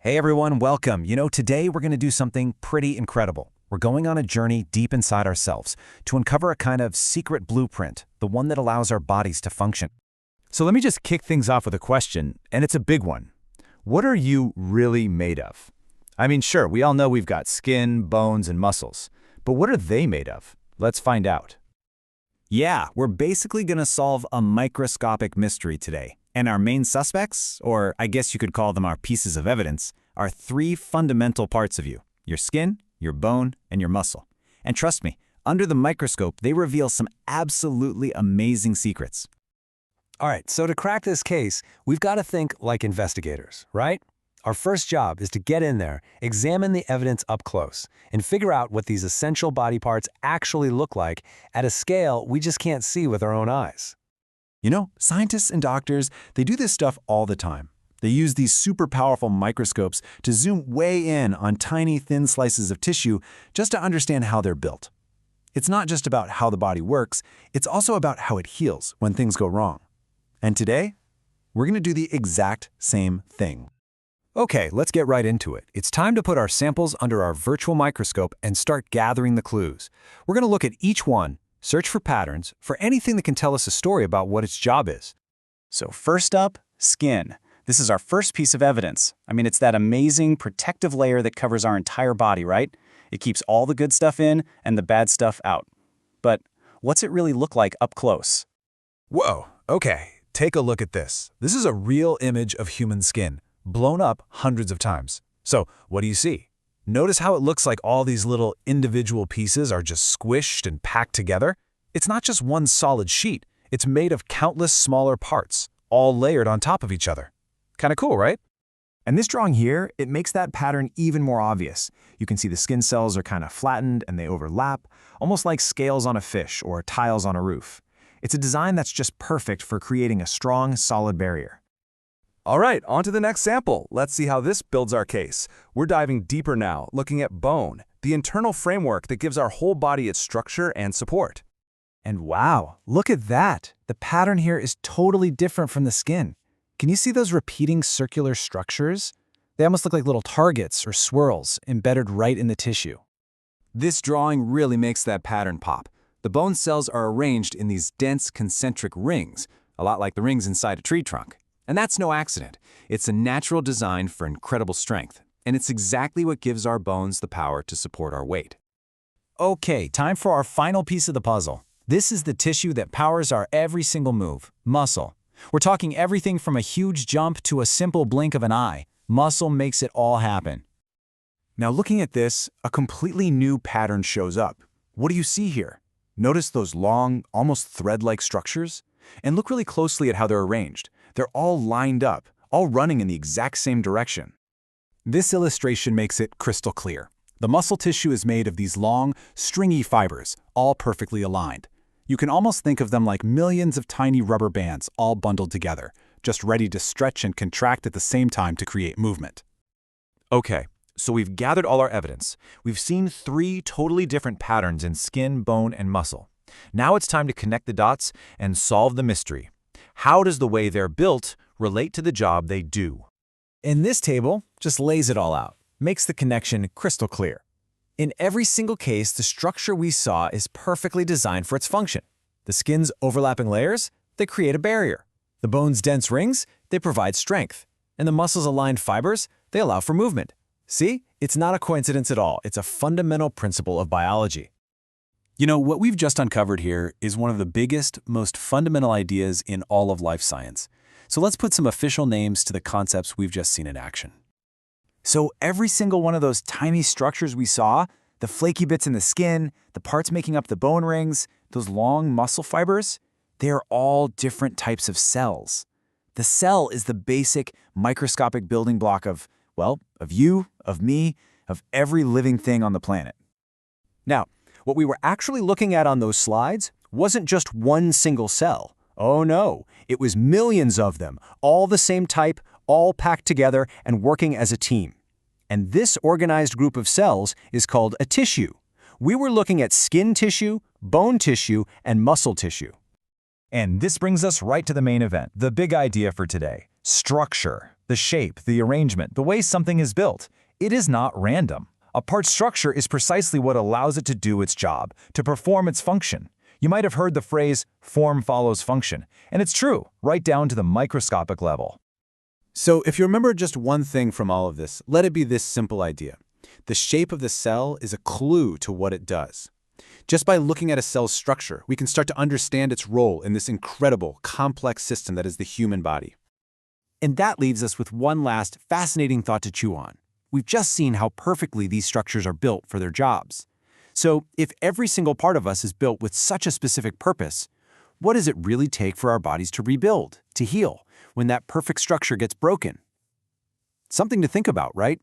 Hey everyone, welcome. Today we're going to do something pretty incredible. We're going on a journey deep inside ourselves to uncover a kind of secret blueprint, the one that allows our bodies to function. So let me just kick things off with a question, and it's a big one. What are you really made of? I mean, sure, we all know we've got skin, bones, and muscles, but what are they made of? Let's find out. Yeah, we're basically going to solve a microscopic mystery today. And our main suspects, or I guess you could call them our pieces of evidence, are three fundamental parts of you: your skin, your bone, and your muscle. And trust me, under the microscope, they reveal some absolutely amazing secrets. All right, so to crack this case, we've got to think like investigators, right? Our first job is to get in there, examine the evidence up close, and figure out what these essential body parts actually look like at a scale we just can't see with our own eyes. Scientists and doctors, they do this stuff all the time. They use these super powerful microscopes to zoom way in on tiny, thin slices of tissue just to understand how they're built. It's not just about how the body works, it's also about how it heals when things go wrong. And today, we're going to do the exact same thing. Okay, let's get right into it. It's time to put our samples under our virtual microscope and start gathering the clues. We're going to look at each one, search for patterns, for anything that can tell us a story about what its job is. So first up, skin. This is our first piece of evidence. It's that amazing protective layer that covers our entire body, right? It keeps all the good stuff in and the bad stuff out. But what's it really look like up close? Whoa, okay, take a look at this. This is a real image of human skin, blown up hundreds of times. So what do you see? Notice how it looks like all these little individual pieces are just squished and packed together? It's not just one solid sheet. It's made of countless smaller parts, all layered on top of each other. Kind of cool, right? And this drawing here, it makes that pattern even more obvious. You can see the skin cells are kind of flattened and they overlap, almost like scales on a fish or tiles on a roof. It's a design that's just perfect for creating a strong, solid barrier. All right, on to the next sample. Let's see how this builds our case. We're diving deeper now, looking at bone, the internal framework that gives our whole body its structure and support. And wow, look at that! The pattern here is totally different from the skin. Can you see those repeating circular structures? They almost look like little targets or swirls embedded right in the tissue. This drawing really makes that pattern pop. The bone cells are arranged in these dense concentric rings, a lot like the rings inside a tree trunk. And that's no accident. It's a natural design for incredible strength, and it's exactly what gives our bones the power to support our weight. Okay, time for our final piece of the puzzle. This is the tissue that powers our every single move: muscle. We're talking everything from a huge jump to a simple blink of an eye. Muscle makes it all happen. Now looking at this, a completely new pattern shows up. What do you see here? Notice those long, almost thread-like structures? And look really closely at how they're arranged. They're all lined up, all running in the exact same direction. This illustration makes it crystal clear. The muscle tissue is made of these long, stringy fibers, all perfectly aligned. You can almost think of them like millions of tiny rubber bands all bundled together, just ready to stretch and contract at the same time to create movement. Okay, so we've gathered all our evidence. We've seen three totally different patterns in skin, bone, and muscle. Now it's time to connect the dots and solve the mystery. How does the way they're built relate to the job they do? And this table just lays it all out, makes the connection crystal clear. In every single case, the structure we saw is perfectly designed for its function. The skin's overlapping layers, they create a barrier. The bone's dense rings, they provide strength. And the muscle's aligned fibers, they allow for movement. See? It's not a coincidence at all. It's a fundamental principle of biology. What we've just uncovered here is one of the biggest, most fundamental ideas in all of life science. So let's put some official names to the concepts we've just seen in action. So every single one of those tiny structures we saw, the flaky bits in the skin, the parts making up the bone rings, those long muscle fibers, they are all different types of cells. The cell is the basic microscopic building block of you, of me, of every living thing on the planet. Now, what we were actually looking at on those slides wasn't just one single cell. Oh no, it was millions of them, all the same type, all packed together and working as a team. And this organized group of cells is called a tissue. We were looking at skin tissue, bone tissue, and muscle tissue. And this brings us right to the main event, the big idea for today: structure. The shape, the arrangement, the way something is built, it is not random. A part's structure is precisely what allows it to do its job, to perform its function. You might have heard the phrase, form follows function, and it's true, right down to the microscopic level. So if you remember just one thing from all of this, let it be this simple idea. The shape of the cell is a clue to what it does. Just by looking at a cell's structure, we can start to understand its role in this incredible, complex system that is the human body. And that leaves us with one last fascinating thought to chew on. We've just seen how perfectly these structures are built for their jobs. So if every single part of us is built with such a specific purpose, what does it really take for our bodies to rebuild, to heal, when that perfect structure gets broken? Something to think about, right?